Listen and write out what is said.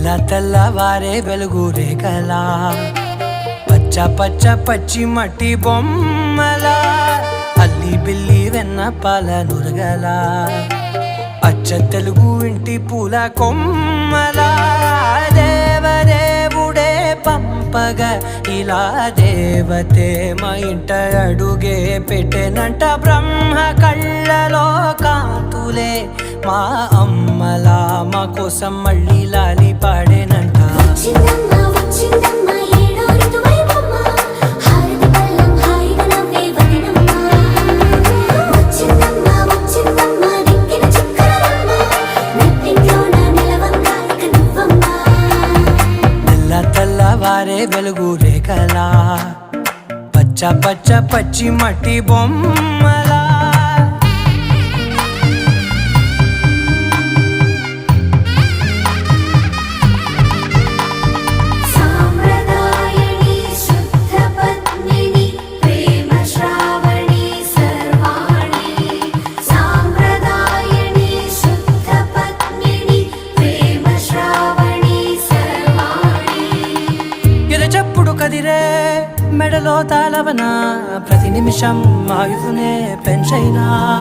తెల్ల తెల్లవారే వెలుగు రేఖలా పచ్చ పచ్చ పచ్చి మట్టి బొమ్మలా అల్లి బిల్లి వెన్న పాల నురగలా అచ్చ తెలుగు ఇంటి పూల కొమ్మలా దేవదేవుడే పంపగా ఇలా దేవతే మా ఇంట అడుగే పెట్టెనంట బ్రహ్మ కళ్ళలో కాంతులే మా అమ్మలా మా కోసం మళ్ళీ లాలి పాడేనంట తెల్లవారే వెలుగు రేఖలా పచ్చ పచ్చ పచ్చి మట్టి బొమ్మలా చెప్పుడు కదిరే మెడలో తాళవన ప్రతి నిమిషం ఆయుధునే పెంచైనా